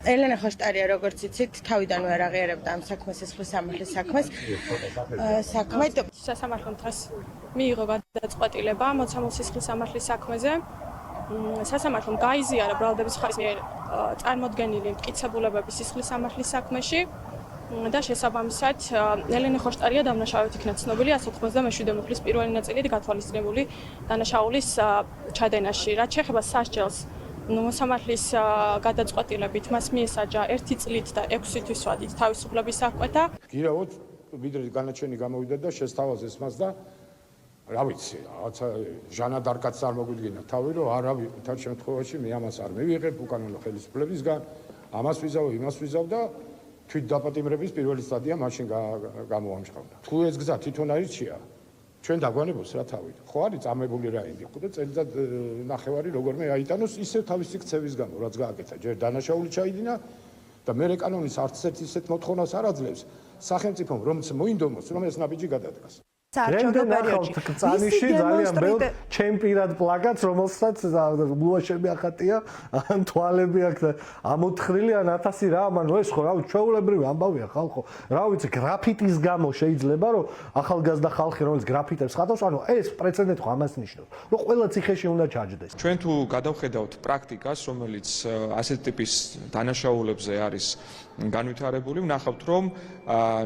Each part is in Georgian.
ელენე ხოშტარია, როგორც იცით, თავიდანვე არ აღიარებდა ამ საქმეს, სისხლის სამართლის საქმეს. სასამართლომ დღეს მიიღო გადაწყვეტილება მოცემულ სისხლის სამართლის საქმეზე. სასამართლომ გაიზიარა ბრალდების ხარის მიერ წარმოდგენილი მტკიცებულებები სისხლის სამართლის საქმეში და შესაბამისად ელენე ხოშტარია დამნაშავედ იქნა ცნობილი 197 მუხლის პირველი ნაწილით გათვალისწინებული დანაშაულის ჩადენაში. რაც შეეხება სასჯელს, მოსამართლის გადაწყვეტილებით მას მიესაჯა 1 წლით და 6 თვის ვადით თავისუფლების აღკვეთა. გირავთ, ვიდრე განაჩენი გამოვიდა და შესთავაზეს მას და რა ვიცი, რაღაცა ჟანა დარკაც არ მოგვიდგინა თავი, რომ არავინ თარ შემთხვევაში მე ამას არ მივიღებ უკანონო ხელისუფლებისგან, ამას ვიზავ, იმას ვიზავ და თვით დაპატიმრების პირველი სტადია მაშინ გამოამჟღავნა. თუ ეს გზა თვითონ აირჩია, ჩვენ დაგვანებოს რა თავით. ხო არის წამებული რაინდი, ხო და წელიწად ნახევარი როგორმე აიტანოს ისევ თავისი ქცევის გამო, რაც გააკეთა. ჯერ დანაშაული ჩაიდინა და მე კანონის არც ერთ ისეთ მოთხოვნას არ აძლევს სახელმწიფომ, რომც მოინდომოს, რომ ეს ნაბიჯი გადადგას. საარჩევნო პერიოდში წანიში ძალიან ბევრ ჩემპირად პლაკატს, რომელსაც გულაშები ახატია, ან თვალები აქვს ამოთხრილი, ან 1000 რა, მან ეს ხო რა ვიცი, ჩვეულებრივი ამბავია ხალხო. რა ვიცი, გრაფიტის გამო შეიძლება რომ ახალგაზრდა ხალხი რომელიც გრაფიტებს ხატავს, ანუ ეს პრეცედენტი ხო ამას ნიშნავს, რომ ყველა ციხეში უნდა ჩაჯდეს. ჩვენ თუ გადავხედავთ პრაქტიკას, რომელიც ასეთ ტიპის დანაშაულებზე არის განვითარებული, ვნახავთ რომ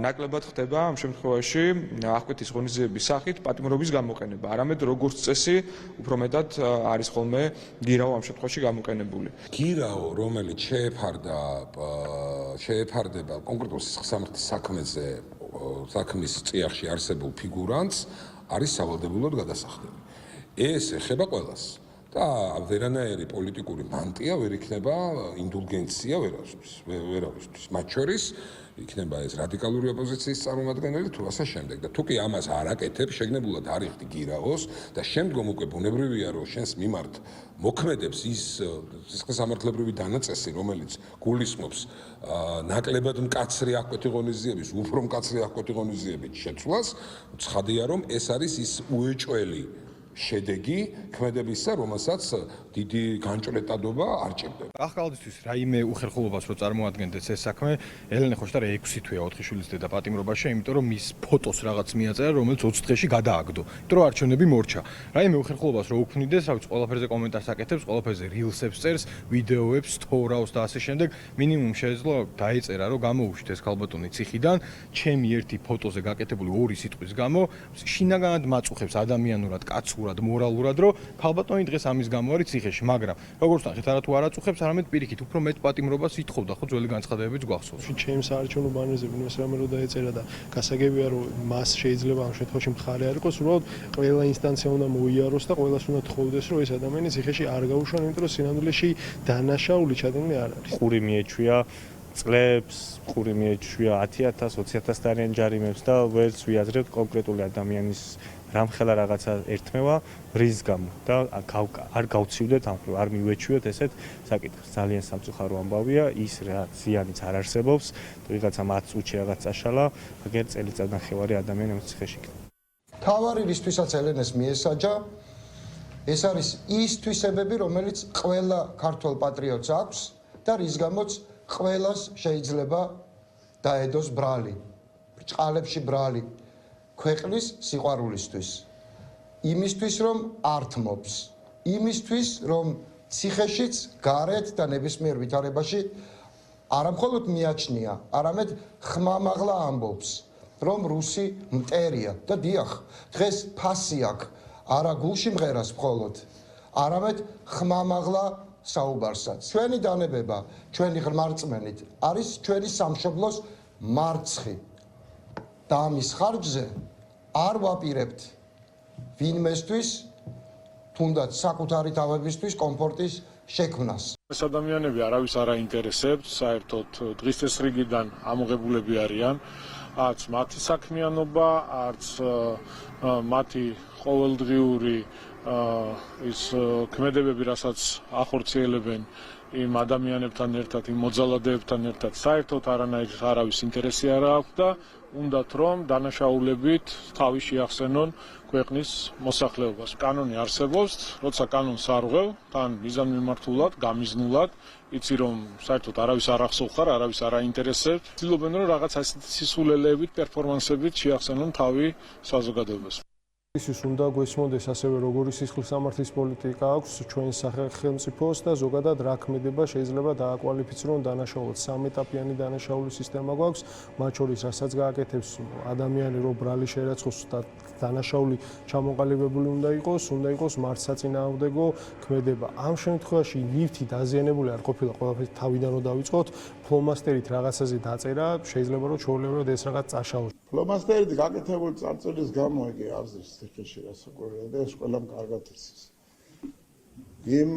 ნაკლებად ხდება ამ შემთხვევაში აღკვეთის ღონისძიების სახით პატიმრობის გამოყენება, არამედ როგორც წესი, უფრო მეტად არის ხოლმე გირაო ამ შემთხვევაში გამოყენებული. გირაო, რომელიც შეეფარდება კონკრეტულ სისხლსამართლის საქმეზე, საქმის წიაღში არსებულ ფიგურანტს, არის სავალდებულოდ გადასახდები. ეს ეხება ყველას. და ვერანაირი პოლიტიკური მანტია ვერ იქნება ინდულგენცია ვერავისთვის. მათ შორის იქნება ეს რადიკალური ოპოზიციის წარმომადგენელი თუ ასე შემდეგ. და თუ კი ამას არ აკეთებ, შეგნებულად არ იხდი გირაოს და შემდგომ უკვე ბუნებრივია რომ შენს მიმართ მოქმედებს ის სისხლსამართლებრივი დანაწესი, რომელიც გულისხმობს ნაკლებად მკაცრი აღკვეთი ღონისძიების, უფრო მკაცრი აღკვეთი ღონისძიების შეცვლას, ცხადია რომ ეს არის ის უეჭველი შედეგი ქმედებისა, რომელსაც დიდი განჭრეტადობა არ ჭირდება. ახალგაზრდისთვის რაიმე უხერხულობას რო წარმოადგენდეს ეს საქმე, ელენე ხოშტარია 6 თვეა 4 შვილის დედა პატიმრობაში, იმიტომ რომ მის ფოტოს რაღაც მიაწერა, რომელიც 20 დღეში გადააგდო. იმიტომ რომ არჩევნები მორჩა. რაიმე უხერხულობას რო უქმნიდეს, რა ვიცი, ყველაფერზე კომენტარს აკეთებს, ყველაფერზე rilsებს წერს, ვიდეოებს, თორავს და ასე შემდეგ, მინიმუმ შეეძლო დაეწერა, რომ გამოუშვით ეს ქალბატონი ციხიდან, ჩემი ერთი ფოტოზე გაკეთებული 2 სიტყვის გამო, შინაგანად მაწუხებს ადამიანურად, კაცურად, მორალურად, რომ ქალბატონი დღეს ამის გამო არის ციხეში, მაგრამ როგორც ნახეთ, არა თუ არ აწუხებს, არამედ პირიქით უფრო მეტ პატიმრობას ითხოვდა, ხო, ძველი განცხადებებიც გვახსოვს. ჩემს საარჩევნო ბანერზე ვინმეს რამე რო დაეწერა და გასაგებია რომ მას შეიძლება ამ შემთხვევაში მხარე არ იყოს, უბრალოდ ყველა ინსტანცია უნდა მოიაროს და ყველას უნდა თხოვდეს, რომ ეს ადამიანი ციხეში არ გაუშვან, იმიტომ რომ სინამდვილეში დანაშაული ჩადენილი არ არის. ყური მიეჩვია წლებს, ყური მიეჩვია 10,000, 20,000 დარიან ჯარიმებს და ვერც ვიაზრებთ კონკრეტული ადამიანის რამხელა რაღაცა ერთმევა რის გამო და არ გავცივდეთ ამ არ მივეჩვიოთ ესეთ საკითხს. ძალიან სამწუხარო ამბავია, ის რა ზიანიც არ არსებობს, ვიღაცა 10 წუთში რაღაც წაშალა, აგერ წელიწად ნახევარი ადამიანი ამ ციხეში იქნება. თავარი რისთვისაც ელენეს მიესაჯა, ეს არის ის თვისებები, რომელიც ყველა ქართველ პატრიოტს აქვს და რის გამოც ყველას შეიძლება დაედოს ბრალი, ბრჭყალებში ბრალი. ქვეყნის სიყვარულისთვის, იმისთვის რომ ართმობს, იმისთვის რომ ციხეშიც, გარეთ და ნებისმიერ ვითარებაში არამხოლოდ მიაჩნია, არამედ ხმამაღლა ამბობს, რომ რუსი მტერია და დიახ, დღეს ფასი აქვს, არა გულში მღერას მხოლოდ, არამედ ხმამაღლა საუბარსაც. ჩვენი დანებება, ჩვენი ღრმარწმენით არის ჩვენი სამშობლოს მარცხი. და ამის ხარჯზე არ ვაპირებთ ვინმესთვის, თუნდაც საკუთარი თავებისთვის კომფორტის შექმნას. ეს ადამიანები არავის არ აინტერესებს, საერთოდ დღის წესრიგიდან ამოღებულები არიან, არც მათი საქმიანობა, არც მათი ყოველდღიური ის ქმედებები, რასაც ახორციელებენ იმ ადამიანებთან ერთად, იმ მოძალადეებთან ერთად საერთოდ არავის ინტერესი არ აქვს და უნდათ რომ დანაშაულებით თავი შეახსენონ ქვეყნის მოსახლეობას. კანონი არსებობს, როცა კანონს არ ღვევ, თან მიზანმიმართულად, გამიზნულად, იცი რომ საერთოდ არავის არ ახსოვხარ, არავის არ აინტერესებს. ცდილობენ რომ რაღაც ასეთი სისულელეებით, პერფორმანსებით შეახსენონ თავი საზოგადოებას. ის უნდა გვესმოდეს ასევე როგორი სისხლის სამართლის პოლიტიკა აქვს ჩვენ სახელმწიფოს და ზოგადად რა ქმედება შეიძლება დააკვალიფიცირონ დანაშაულს. სამეტაპიანი დანაშაულის სისტემა გვაქვს, მათ შორის რასაც გააკეთებს ადამიანი რო ბრალი შეერაცხოს და დანაშაული ჩამოყალიბებული უნდა იყოს მართსაწინააღმდეგო ქმედება. ამ შემთხვევაში ნივთი დაზიანებული არ ყოფილა, ყველაფერი თავიდან რო დავიწყოთ, ფლომასტერით რაღაცაზე დაწერა, შეიძლება რომ ჩვეულებრივად ეს რაღაც წაშალოს. ფლომასტერით გაკეთებული წარწერის გამო იგი აზრის თქეში რასაკვირველია და ეს ყველამ კარგად იცის. იმ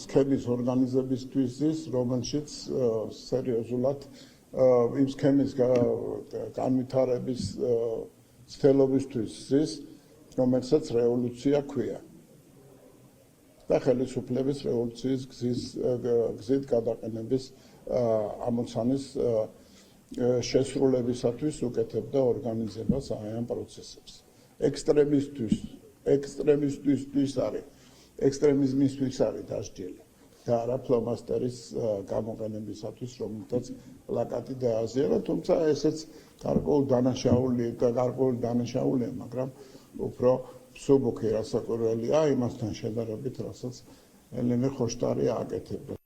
სქემის ორგანიზებისთვის ის, რომელშიც სერიოზულად იმ სქემის განვითარების ცდელობისთვის ის, რომელსაც რევოლუცია ქვია. და ხელისუფლების რევოლუციის გზით გადაყენების ამოცანის შესრულებისათვის უკეთებდა ორგანიზებას აი ამ პროცესებს. ექსტრემისტისთვის არის, ექსტრემიზმისთვის არის დასჯილი და არა ფლომასტერის გამოყენებისათვის, რომელთაც პლაკატი დააზიანა, თუმცა ესეც გარკვეული დანაშაულია, მაგრამ უფრო მსუბუქი რასაკვირველია იმასთან შედარებით, რასაც ელენე ხოშტარი აკეთებდა.